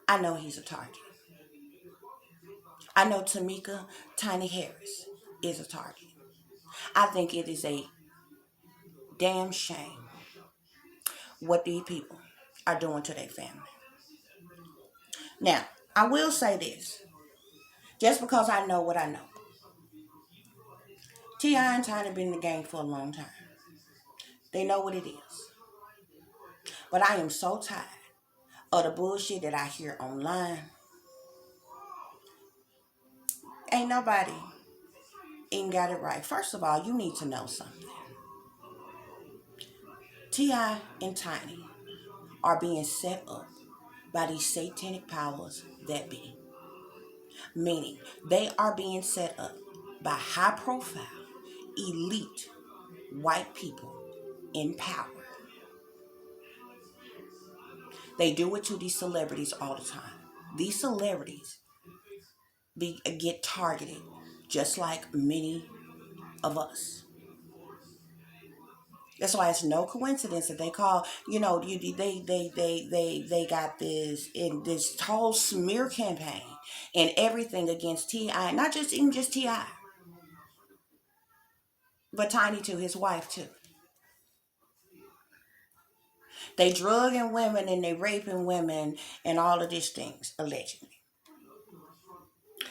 I know he's a target. I know Tamika Tiny Harris is a target. I think it is a damn shame what these people are doing to their family. Now, I will say this, just because I know what I know. T.I. and Tiny been in the game for a long time. They know what it is. But I am so tired of the bullshit that I hear online. Ain't nobody even got it right. First of all, you need to know something. T.I. and Tiny are being set up by these satanic powers that be. Meaning, they are being set up by high profile, elite white people in power. They do it to these celebrities all the time. These celebrities get targeted just like many of us. That's why it's no coincidence that they call, they got this in this whole smear campaign and everything against T.I., not just even just T.I., but Tiny too, his wife too. They drugging women and they raping women and all of these things, allegedly.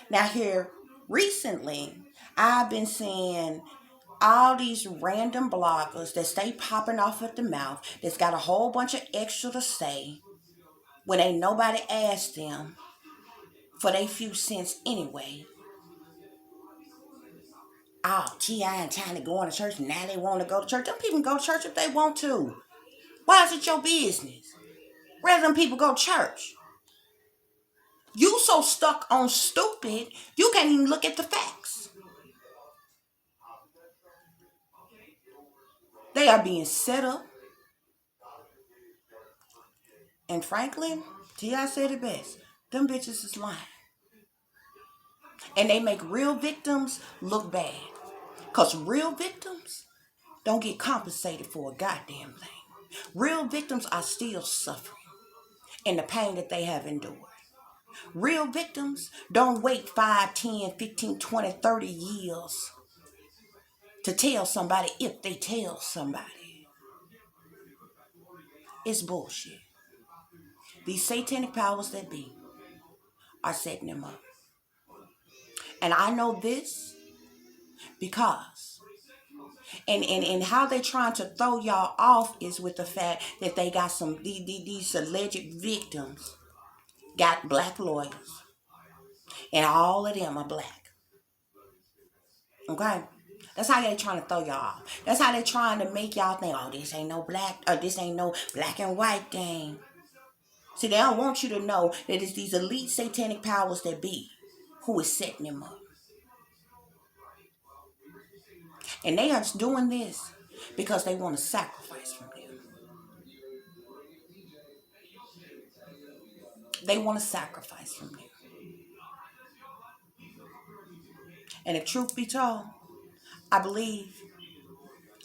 Now here, recently, I've been seeing all these random bloggers that stay popping off at the mouth, that's got a whole bunch of extra to say when ain't nobody asked them for their few cents anyway. Oh, T.I. and Tiny going to church, now they want to go to church. Them people can go to church if they want to. Why is it your business? Rather than people go to church. You so stuck on stupid, you can't even look at the facts. They are being set up. And frankly, T.I. said it best. Them bitches is lying. And they make real victims look bad. Because real victims don't get compensated for a goddamn thing. Real victims are still suffering in the pain that they have endured. Real victims don't wait 5, 10, 15, 20, 30 years to tell somebody if they tell somebody. It's bullshit. These satanic powers that be are setting them up. And I know this because and how they trying to throw y'all off is with the fact that they got these alleged victims got black lawyers, and all of them are black. Okay, that's how they trying to throw y'all off. That's how they trying to make y'all think, oh, this ain't no black, or this ain't no black and white thing. See, they don't want you to know that it's these elite satanic powers that be who is setting them up. And they are doing this because they want to sacrifice from them. They want to sacrifice from them. And if truth be told, I believe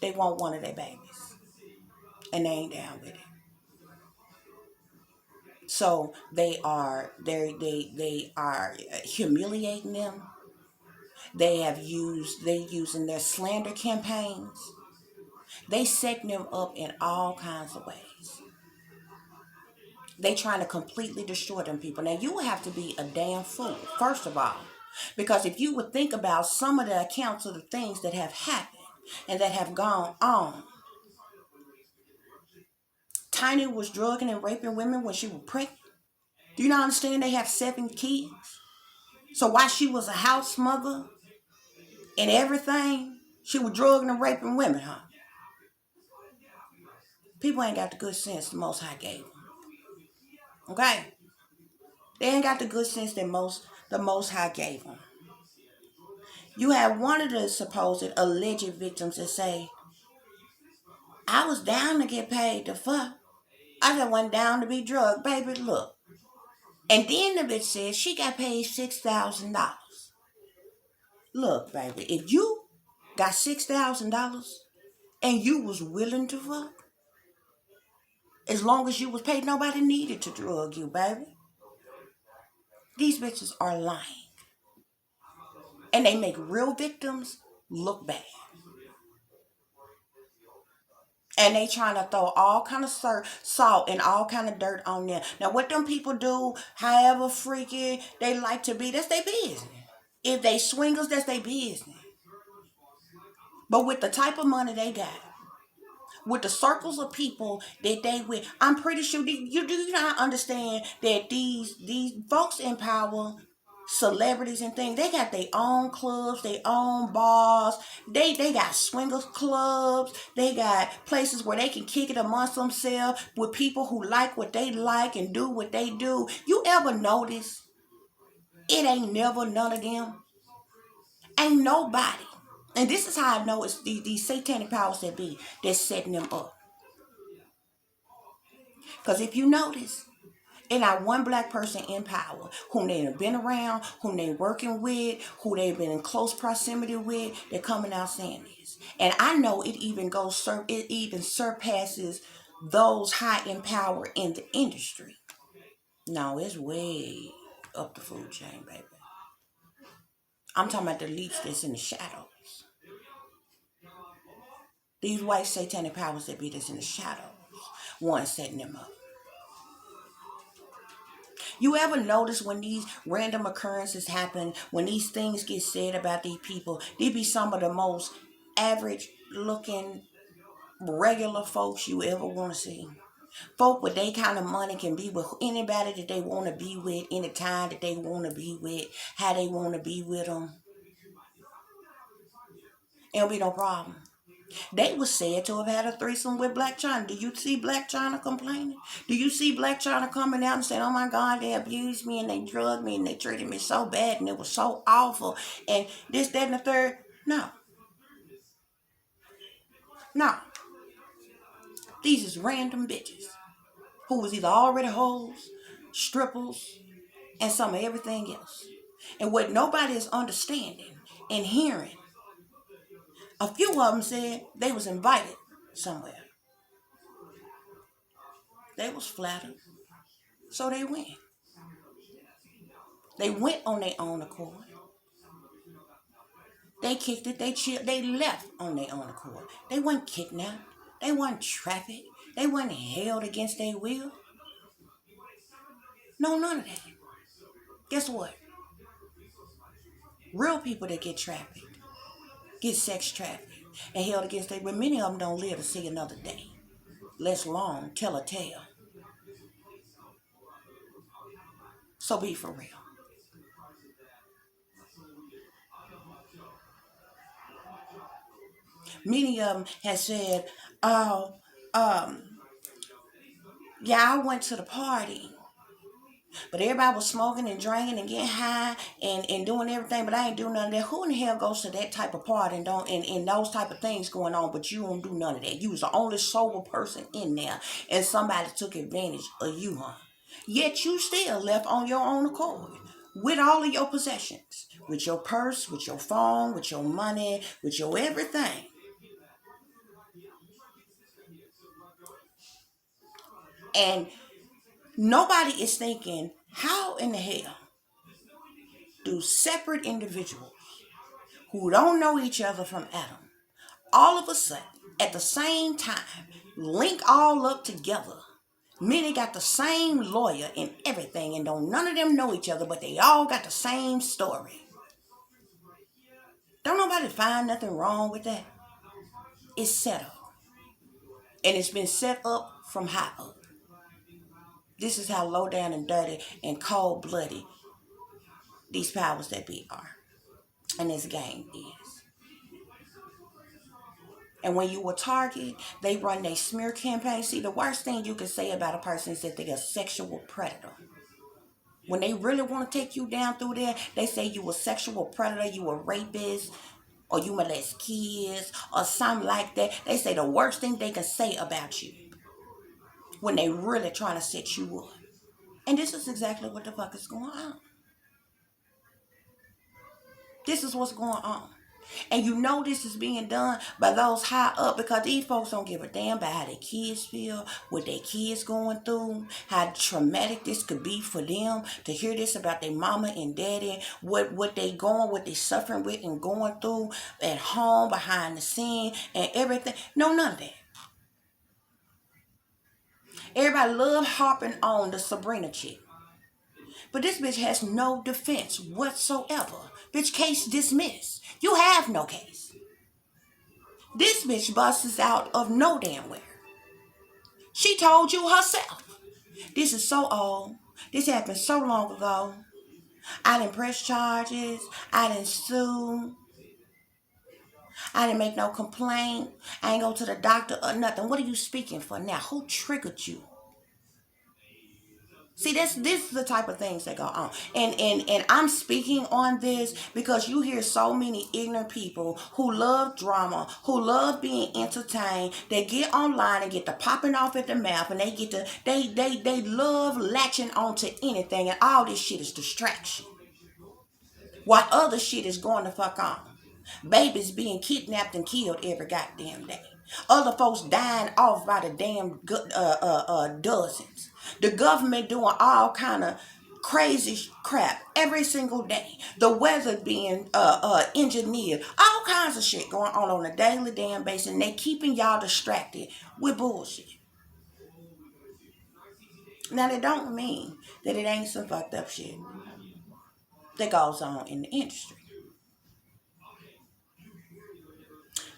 they want one of their babies. And they ain't down with it. So they are humiliating them. They using their slander campaigns. They setting them up in all kinds of ways. They trying to completely destroy them people. Now you have to be a damn fool, first of all. Because if you would think about some of the accounts of the things that have happened and that have gone on. Tiny was drugging and raping women when she was pregnant. Do you not understand they have 7 kids? So while she was a house mother and everything, she was drugging and raping women, huh? People ain't got the good sense the Most High gave them. Okay? They ain't got the good sense that the Most High gave them. You have one of the supposed alleged victims that say, I was down to get paid to fuck. I just went down to be drugged. Baby, look. And then the bitch says she got paid $6,000. Look, baby, if you got $6,000 and you was willing to fuck, as long as you was paid, nobody needed to drug you, baby. These bitches are lying. And they make real victims look bad. And they trying to throw all kind of salt and all kind of dirt on them. Now, what them people do, however freaky they like to be, that's their business. If they swingers, that's their business. But with the type of money they got, with the circles of people that they with, I'm pretty sure you do not understand that these folks in power, celebrities and things, they got their own clubs, their own bars. They got swingers clubs. They got places where they can kick it amongst themselves with people who like what they like and do what they do. You ever notice it ain't never none of them? Ain't nobody. And this is how I know it's these satanic powers that be that's setting them up. Because if you notice, and not one black person in power whom they have been around, whom they working with, who they've been in close proximity with, they're coming out saying this. And I know it even surpasses those high in power in the industry. No, it's way up the food chain, baby. I'm talking about the elites that's in the shadows. These white satanic powers that be that's in the shadows, one setting them up. You ever notice when these random occurrences happen, when these things get said about these people, they be some of the most average looking regular folks you ever want to see. Folk with they kind of money can be with anybody that they want to be with, any time that they want to be with, how they want to be with them. It'll be no problem. They was said to have had a threesome with Black China. Do you see Black China complaining? Do you see Black China coming out and saying, oh my God, they abused me and they drugged me and they treated me so bad and it was so awful and this, that, and the third? No. No. These is random bitches who was either already hoes, strippers, and some of everything else. And what nobody is understanding and hearing, a few of them said they was invited somewhere. They was flattered, so they went. They went on their own accord. They kicked it, they chilled, they left on their own accord. They weren't kidnapped. They weren't trafficked. They weren't held against their will. No, none of that. Guess what? Real people that get trafficked, get sex trafficked, and held against their will, many of them don't live to see another day. Less long, tell a tale. So be for real. Many of them have said, oh, um, yeah, I went to the party. But everybody was smoking and drinking and getting high and doing everything, but I ain't doing none of that. Who in the hell goes to that type of party and don't and those type of things going on, but you don't do none of that? You was the only sober person in there and somebody took advantage of you, huh? Yet you still left on your own accord with all of your possessions, with your purse, with your phone, with your money, with your everything. And nobody is thinking, how in the hell do separate individuals who don't know each other from Adam all of a sudden, at the same time, link all up together? Many got the same lawyer and everything, and don't none of them know each other, but they all got the same story. Don't nobody find nothing wrong with that. It's set up. And it's been set up from high up. This is how low down and dirty and cold blooded these powers that be are. And this game is. And when you a target, they run their smear campaign. See, the worst thing you can say about a person is that they're a sexual predator. When they really want to take you down through there, they say you a sexual predator, you a rapist, or you molest kids, or something like that. They say the worst thing they can say about you when they really trying to set you up. And this is exactly what the fuck is going on. This is what's going on. And you know this is being done by those high up because these folks don't give a damn about how their kids feel, what their kids going through, how traumatic this could be for them to hear this about their mama and daddy, what they suffering with and going through at home, behind the scene, and everything. No, none of that. Everybody love harping on the Sabrina chick. But this bitch has no defense whatsoever. Bitch, case dismissed. You have no case. This bitch busts out of no damn where. She told you herself. This is so old. This happened so long ago. I didn't press charges. I didn't sue. I didn't make no complaint. I ain't go to the doctor or nothing. What are you speaking for now? Who triggered you? See, this is the type of things that go on. And I'm speaking on this because you hear so many ignorant people who love drama, who love being entertained. They get online and get the popping off at the mouth, and they love latching onto anything, and all this shit is distraction. While other shit is going the fuck on. Babies being kidnapped and killed every goddamn day. Other folks dying off by the damn dozens. The government doing all kind of crazy crap every single day. The weather being engineered. All kinds of shit going on a daily damn basis. And they keeping y'all distracted with bullshit. Now, that don't mean that it ain't some fucked up shit that goes on in the industry.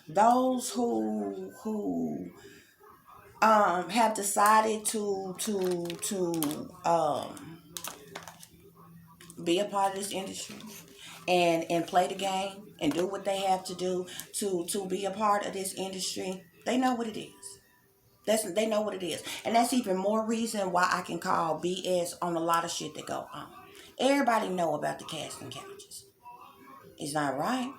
Those who have decided to be a part of this industry and play the game and do what they have to do to be a part of this industry, they know what it is. They know what it is. And that's even more reason why I can call BS on a lot of shit that go on. Everybody know about the casting couches. It's not right.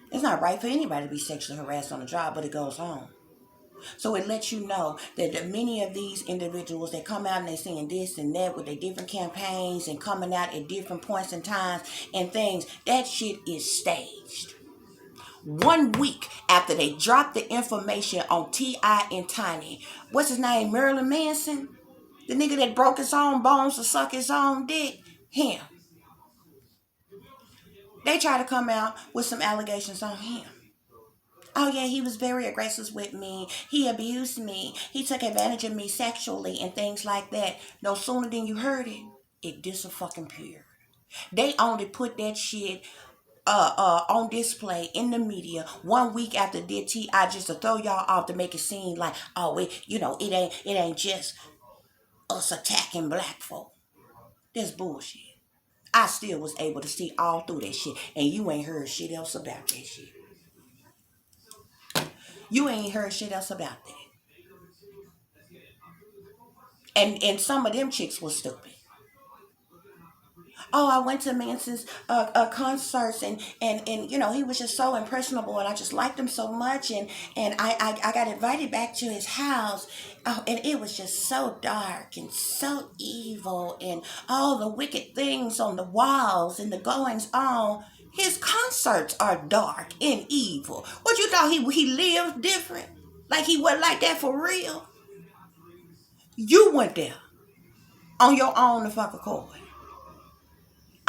It's not right for anybody to be sexually harassed on the job, but it goes on. So it lets you know that many of these individuals that come out and they saying this and that with their different campaigns and coming out at different points in time and things, that shit is staged. 1 week after they dropped the information on T.I. and Tiny, what's his name, Marilyn Manson? The nigga that broke his own bones to suck his own dick? Him. They try to come out with some allegations on him. Oh yeah, he was very aggressive with me. He abused me. He took advantage of me sexually and things like that. No sooner than you heard it, it disappeared. They only put that shit on display in the media 1 week after did T.I. just to throw y'all off to make it seem like, oh, it ain't just us attacking black folk. That's bullshit. I still was able to see all through that shit, and you ain't heard shit else about that shit. You ain't heard shit else about that. And some of them chicks was stupid. Oh, I went to Manson's concerts and he was just so impressionable and I just liked him so much and I got invited back to his house. Oh, and it was just so dark and so evil and all the wicked things on the walls and the goings on. His concerts are dark and evil. What you thought he lived different? Like he wasn't like that for real? You went there on your own to fuck accord.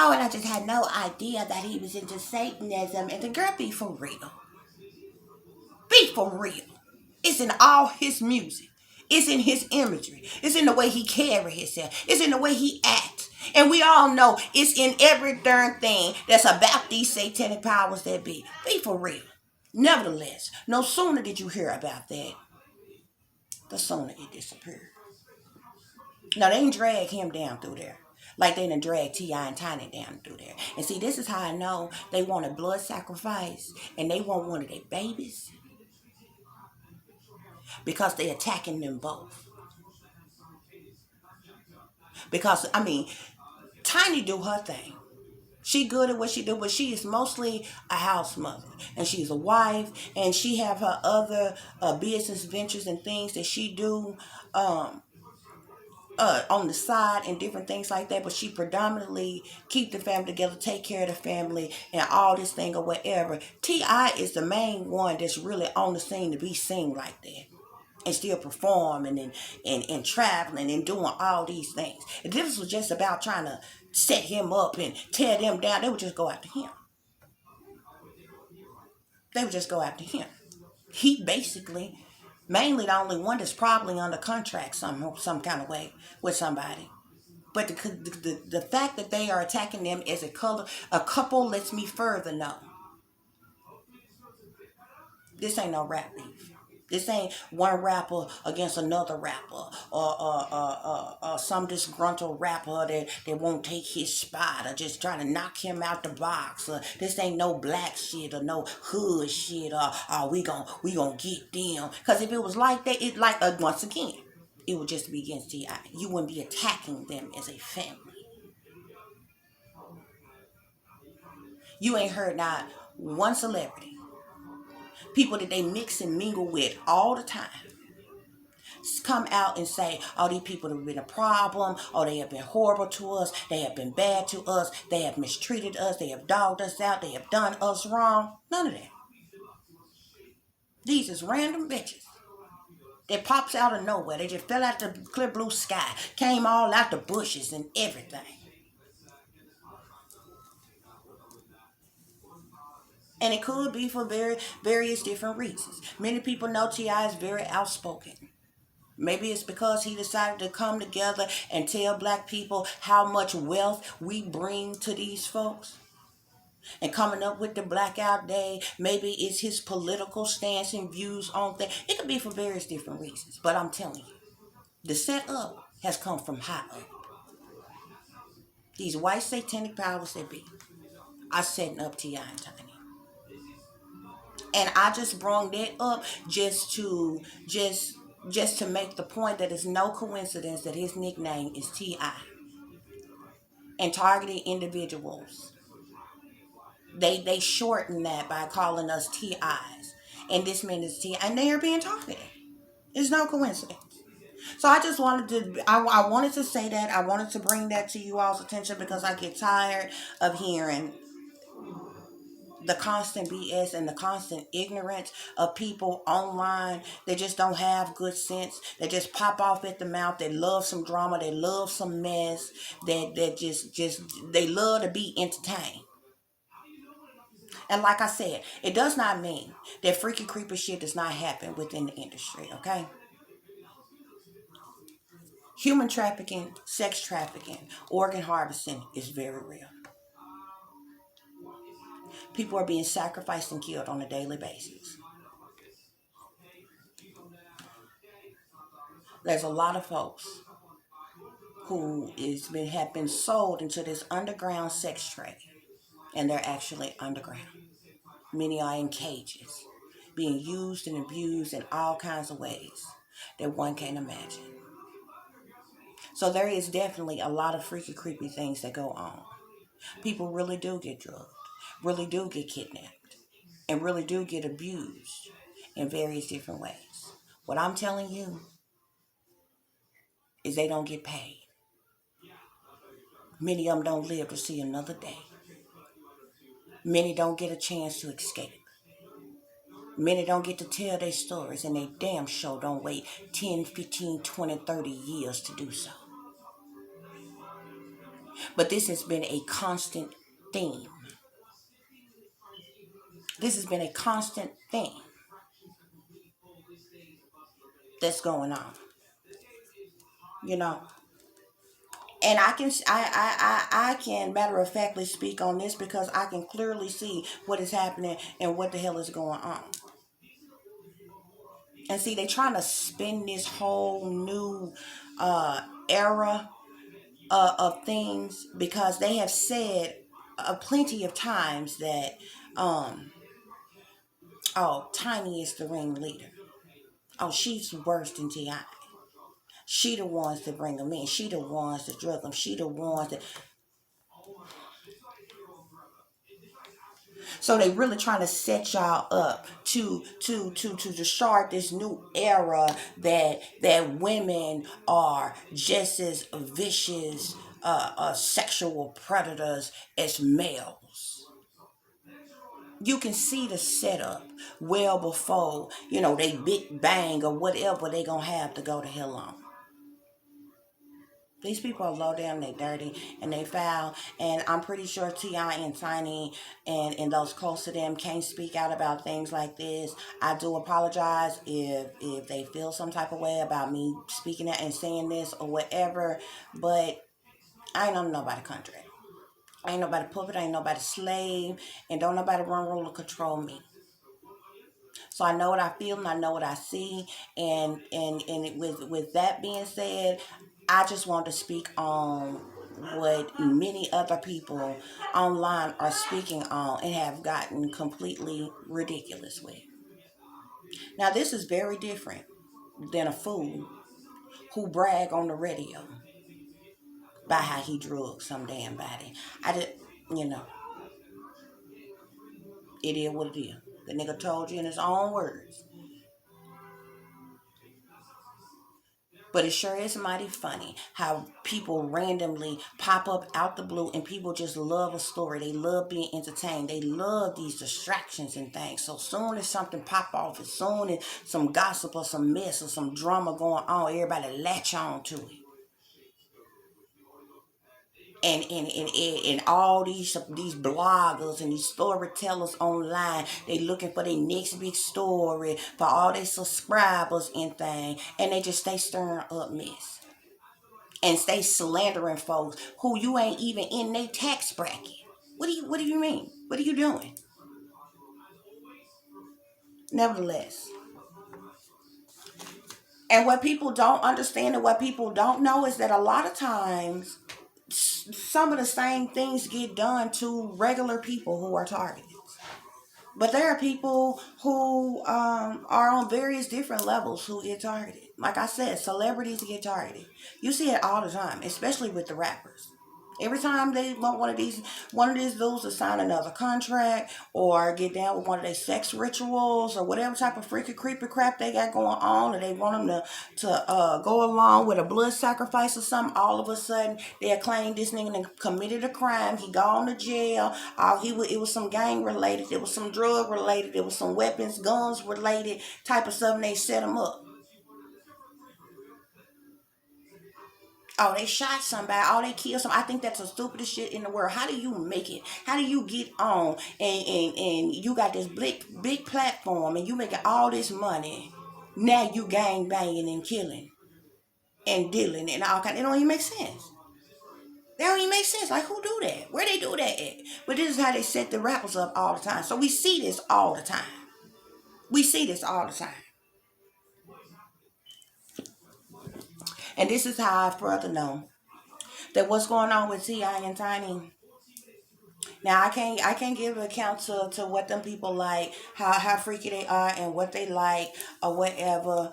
Oh, and I just had no idea that he was into Satanism. And the girl, be for real. Be for real. It's in all his music. It's in his imagery. It's in the way he carry himself. It's in the way he acts. And we all know it's in every darn thing that's about these satanic powers that be. Be for real. Nevertheless, no sooner did you hear about that, the sooner it disappeared. Now, they didn't drag him down through there. Like they done drag T.I. and Tiny down through there. And see, this is how I know they want a blood sacrifice and they want one of their babies. Because they attacking them both. Because, Tiny do her thing. She good at what she do, but she is mostly a house mother. And she's a wife, and she have her other business ventures and things that she do on the side and different things like that, but she predominantly keep the family together, take care of the family, and all this thing or whatever. T.I. is the main one that's really on the scene to be seen like that. And still performing and traveling and doing all these things. If this was just about trying to set him up and tear them down, they would just go after him. They would just go after him. He basically, mainly the only one that's probably under contract some kind of way with somebody. But the fact that they are attacking them as a couple lets me further know this ain't no rap beef. This ain't one rapper against another rapper or some disgruntled rapper that won't take his spot or just trying to knock him out the box. This ain't no black shit or no hood shit or we gon' get them. Because if it was like that, it like once again, it would just be against T.I. You wouldn't be attacking them as a family. You ain't heard not one celebrity, people that they mix and mingle with all the time, come out and say, oh, these people have been a problem, or they have been horrible to us, they have been bad to us, they have mistreated us, they have dogged us out, they have done us wrong. None of that. These is random bitches that pops out of nowhere. They just fell out the clear blue sky, came all out the bushes and everything. And it could be for various different reasons. Many people know T.I. is very outspoken. Maybe it's because he decided to come together and tell black people how much wealth we bring to these folks. And coming up with the Blackout Day, maybe it's his political stance and views on things. It could be for various different reasons. But I'm telling you, the setup has come from high up. These white satanic powers that be are setting up T.I. and Tiny. And I just brought that up just to make the point that it's no coincidence that his nickname is T.I. And targeted individuals, they shorten that by calling us TIs. And this man is T.I. And they are being targeted. It's no coincidence. So I just wanted I wanted to say that. I wanted to bring that to you all's attention because I get tired of hearing the constant BS and the constant ignorance of people online. They just don't have good sense. They just pop off at the mouth. They love some drama. They love some mess. That just they love to be entertained. And like I said, it does not mean that freaky creepy shit does not happen within the industry, okay? Human trafficking, sex trafficking, organ harvesting is very real. People are being sacrificed and killed on a daily basis. There's a lot of folks who have been sold into this underground sex trade, and they're actually underground. Many are in cages, being used and abused in all kinds of ways that one can't imagine. So there is definitely a lot of freaky, creepy things that go on. People really do get drugged, really do get kidnapped, and really do get abused in various different ways. What I'm telling you is they don't get paid. Many of them don't live to see another day. Many don't get a chance to escape. Many don't get to tell their stories, and they damn sure don't wait 10, 15, 20, 30 years to do so. But this has been a constant theme. This has been a constant thing that's going on. You know, and I can matter of factly speak on this because I can clearly see what is happening and what the hell is going on. And see, they trying to spin this whole new era of things because they have said plenty of times that oh, Tiny is the ringleader. Oh, she's worse than T.I. She the ones that bring them in. She the ones that drug them. She the ones that. So they really trying to set y'all up to start this new era that women are just as vicious sexual predators as males. You can see the setup well before, they big bang or whatever they gonna have to go to hell on. These people are low down, they dirty, and they foul. And I'm pretty sure T.I. and Tiny and those close to them can't speak out about things like this. I do apologize if they feel some type of way about me speaking it and saying this or whatever. But I ain't on nobody contract. I ain't nobody puppet, I ain't nobody slave, and don't nobody run, rule, or control me. So I know what I feel and I know what I see. And with that being said, I just want to speak on what many other people online are speaking on and have gotten completely ridiculous with. Now this is very different than a fool who brag on the radio about how he drugged some damn body. I just, you know, it is what it is. The nigga told you in his own words. But it sure is mighty funny how people randomly pop up out the blue and people just love a story. They love being entertained. They love these distractions and things. So soon as something pop off, as soon as some gossip or some mess or some drama going on, everybody latch on to it. And all these bloggers and these storytellers online, they looking for their next big story for all their subscribers and thing, and they just stay stirring up mess and stay slandering folks who you ain't even in their tax bracket. What do you mean? What are you doing? Nevertheless, and what people don't understand and what people don't know is that a lot of times some of the same things get done to regular people who are targeted. But there are people who are on various different levels who get targeted. Like I said, celebrities get targeted. You see it all the time, especially with the rappers. Every time they want one of these dudes to sign another contract or get down with one of their sex rituals or whatever type of freaky creepy crap they got going on, or they want them to go along with a blood sacrifice or something, all of a sudden they'll claim this nigga committed a crime. He gone to jail. It was some gang related. It was some drug related. It was some weapons, guns related type of stuff. And they set him up. Oh, they shot somebody. Oh, they killed somebody. I think that's the stupidest shit in the world. How do you make it? How do you get on and you got this big platform and you making all this money? Now you gang banging and killing and dealing and all kind. It don't even make sense. They don't even make sense. Like, who do that? Where they do that at? But this is how they set the rappers up all the time. So we see this all the time. We see this all the time. And this is how I further know that what's going on with T.I. and Tiny. Now I can't give an account to what them people like, how freaky they are and what they like or whatever.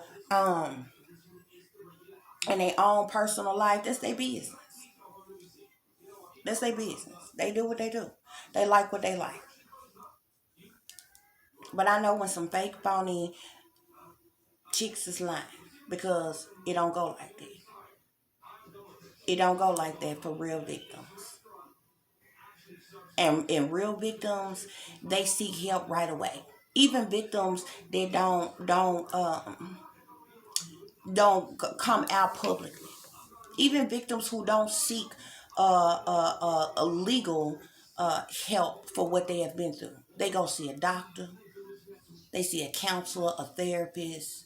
In their own personal life. That's their business. That's their business. They do what they do. They like what they like. But I know when some fake phony chicks is lying because it don't go like that. It don't go like that for real victims. And real victims, they seek help right away. Even victims that don't come out publicly. Even victims who don't seek a legal help for what they have been through. They go see a doctor. They see a counselor, a therapist.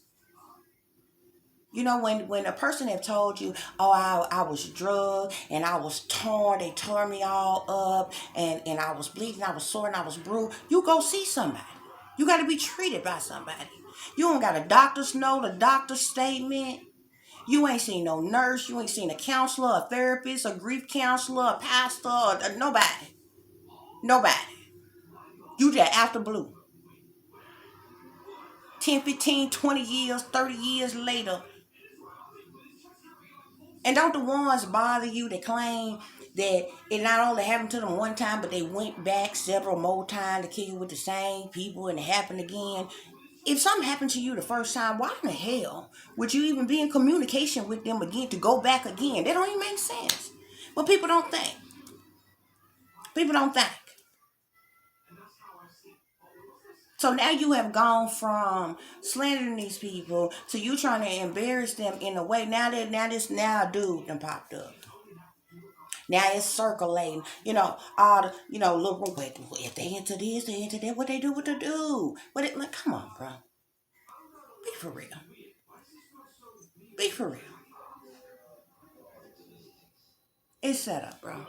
You know, when a person have told you, oh, I was drugged and I was torn, they tore me all up and I was bleeding, I was sore and I was bruised, you go see somebody. You got to be treated by somebody. You don't got a doctor's note, a doctor's statement. You ain't seen no nurse, you ain't seen a counselor, a therapist, a grief counselor, a pastor, or nobody. Nobody. You just after blue. 10, 15, 20 years, 30 years later. And don't the ones bother you that claim that it not only happened to them one time, but they went back several more times to kill you with the same people and it happened again. If something happened to you the first time, why in the hell would you even be in communication with them again to go back again? That don't even make sense. But people don't think. People don't think. So now you have gone from slandering these people to you trying to embarrass them in a way. Now a dude done popped up. Now it's circulating, all the, look, wait, if they into this, they into that, what they do, what they do. But like, come on, bro. Be for real. Be for real. It's set up, bro.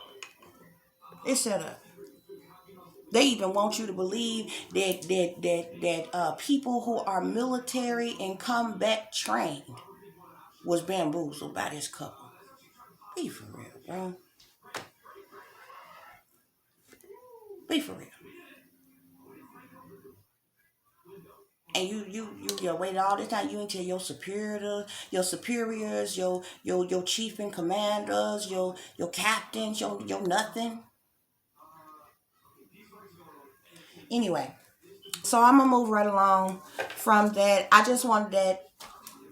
It's set up. They even want you to believe that people who are military and combat trained was bamboozled by this couple. Be for real, bro. Be for real. And you waited all this time. You ain't tell your superiors, your chief and commanders, your captains, your nothing. Anyway, so I'm gonna move right along from that. I just wanted that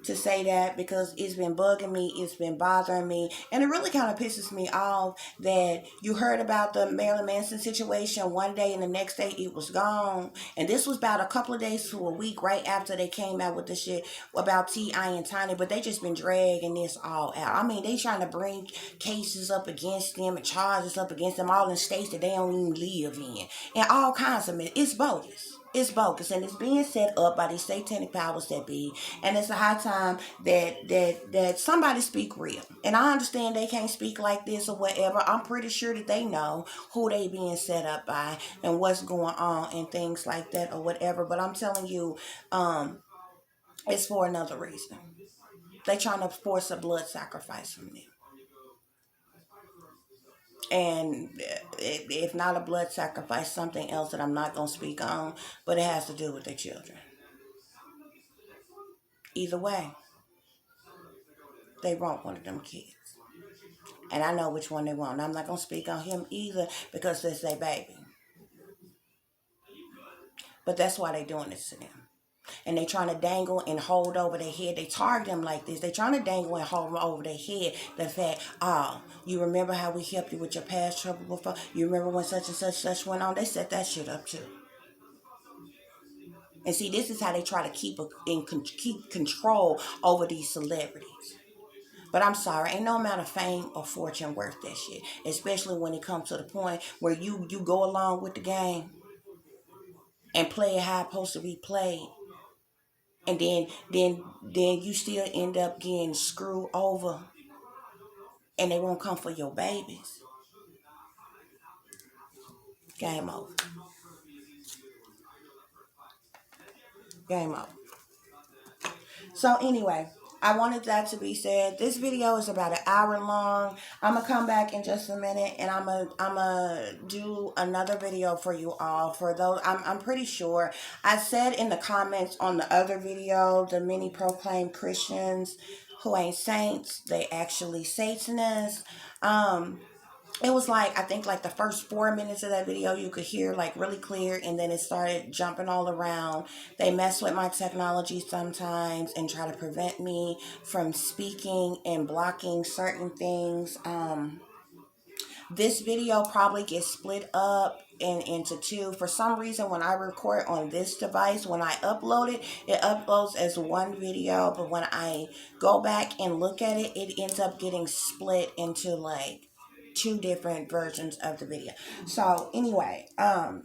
to say that because it's been bugging me, it's been bothering me, and it really kind of pisses me off that you heard about the Marilyn Manson situation one day and the next day it was gone. And this was about a couple of days to a week right after they came out with the shit about T.I. and Tiny, but they just been dragging this all out. I mean, they trying to bring cases up against them and charges up against them all in states that they don't even live in, and all kinds of it's bogus. It's bogus, and it's being set up by these satanic powers that be. And it's a high time that somebody speak real. And I understand they can't speak like this or whatever. I'm pretty sure that they know who they being set up by and what's going on and things like that or whatever. But I'm telling you, it's for another reason. They trying to force a blood sacrifice from them. And if not a blood sacrifice, something else that I'm not going to speak on, but it has to do with their children. Either way, they want one of them kids. And I know which one they want. I'm not going to speak on him either because it's their baby. But that's why they doing this to them. And they trying to dangle and hold over their head. They target them like this. They trying to dangle and hold over their head the fact, oh, you remember how we helped you with your past trouble before? You remember when such and such went on? They set that shit up too. And see, this is how they try to keep control over these celebrities. But I'm sorry, ain't no amount of fame or fortune worth that shit. Especially when it comes to the point where you go along with the game and play it how it's supposed to be played. And then you still end up getting screwed over and they won't come for your babies. Game over. Game over. So anyway, I wanted that to be said. This video is about an hour long. I'm gonna come back in just a minute and I'm gonna do another video for you all. For those, I'm pretty sure I said in the comments on the other video, the many proclaimed Christians who ain't saints, they actually Satanists. It was like, I think like the first 4 minutes of that video you could hear like really clear, and then it started jumping all around. They mess with my technology sometimes and try to prevent me from speaking and blocking certain things. This video probably gets split up into two. For some reason, when I record on this device, when I upload it, it uploads as one video, but when I go back and look at it, it ends up getting split into like two different versions of the video. So anyway, I'm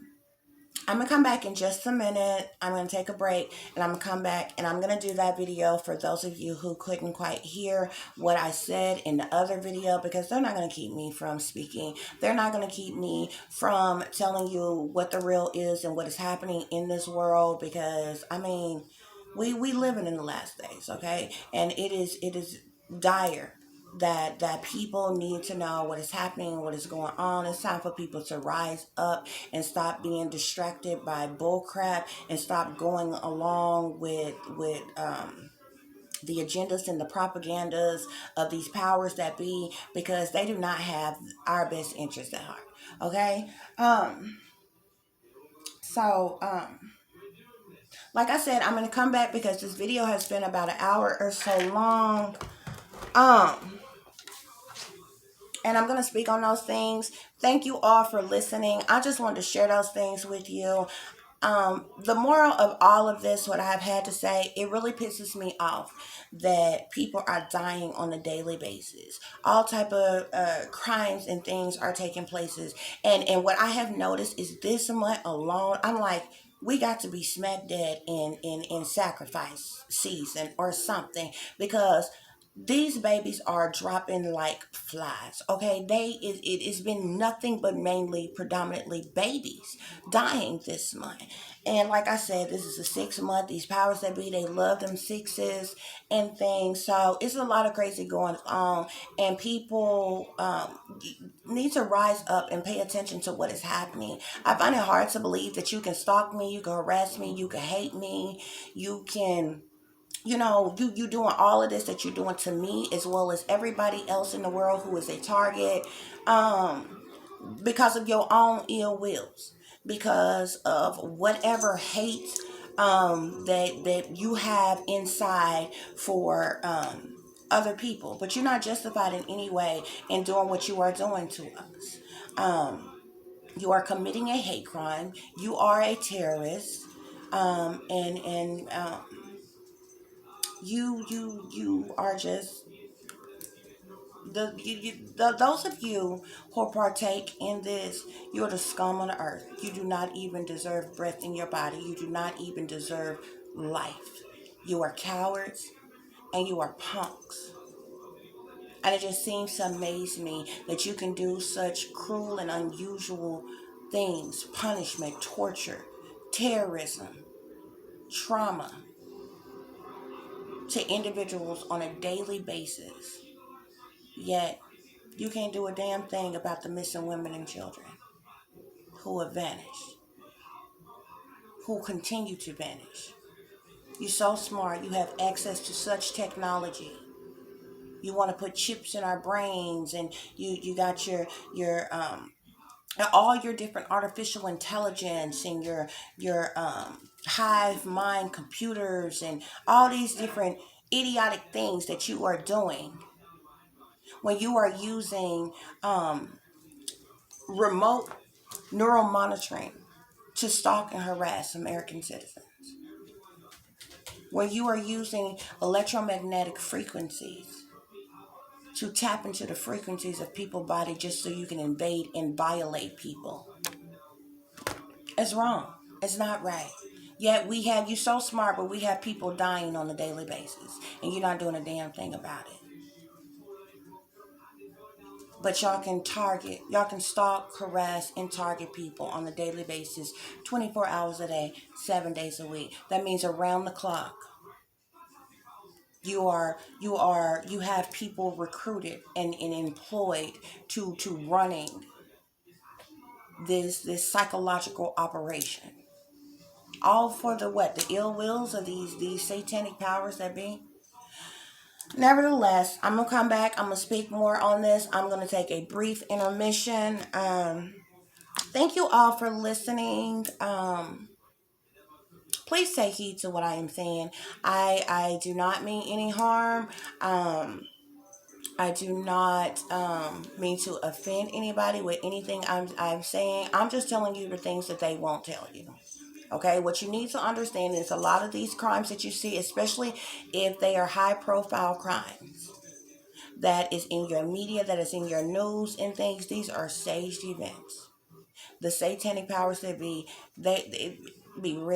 going to come back in just a minute. I'm going to take a break and I'm going to come back and I'm going to do that video for those of you who couldn't quite hear what I said in the other video, because they're not going to keep me from speaking. They're not going to keep me from telling you what the real is and what is happening in this world, because I mean, we living in the last days, okay? And it is dire that people need to know what is happening, what is going on. It's time for people to rise up and stop being distracted by bull crap and stop going along with the agendas and the propagandas of these powers that be, because they do not have our best interest at heart. Okay. So like I said, I'm gonna come back because this video has been about an hour or so long. Um, and I'm going to speak on those things. Thank you all for listening. I just wanted to share those things with you. The moral of all of this, what I've had to say, it really pisses me off that people are dying on a daily basis. All type of crimes and things are taking places. And what I have noticed is this month alone, I'm like, we got to be smack dead in sacrifice season or something, because these babies are dropping like flies. Okay, it's been nothing but mainly predominantly babies dying this month. And like I said, this is the 6th month. These powers that be, they love them sixes and things. So it's a lot of crazy going on, and people need to rise up and pay attention to what is happening. I find it hard to believe that you can stalk me, you can harass me, you can hate me, you can, you doing all of this that you're doing to me as well as everybody else in the world who is a target, because of your own ill wills, because of whatever hate that you have inside for other people. But you're not justified in any way in doing what you are doing to us. You are committing a hate crime. You are a terrorist, and you are just those of you who partake in this, you're the scum on the earth. You do not even deserve breath in your body. You do not even deserve life. You are cowards and you are punks. And it just seems to amaze me that you can do such cruel and unusual things: punishment, torture, terrorism, trauma to individuals on a daily basis. Yet you can't do a damn thing about the missing women and children who have vanished, who continue to vanish. You're so smart. You have access to such technology. You want to put chips in our brains, and you got your all your different artificial intelligence and your hive mind computers and all these different idiotic things that you are doing when you are using remote neural monitoring to stalk and harass American citizens. When you are using electromagnetic frequencies to tap into the frequencies of people's body just so you can invade and violate people. It's wrong. It's not right. Yet we have you so smart, but we have people dying on a daily basis, and you're not doing a damn thing about it. But y'all can stalk, harass, and target people on a daily basis, 24 hours a day, 7 days a week. That means around the clock. You have people recruited and employed to running this psychological operation. All for the what? The ill wills of these satanic powers that be. Nevertheless, I'm gonna come back. I'm gonna speak more on this. I'm gonna take a brief intermission. Thank you all for listening. Please take heed to what I am saying. I do not mean any harm. I do not mean to offend anybody with anything I'm saying. I'm just telling you the things that they won't tell you. Okay, what you need to understand is a lot of these crimes that you see, especially if they are high profile crimes, that is in your media, that is in your news and things, these are staged events. The satanic powers that be, they be ready.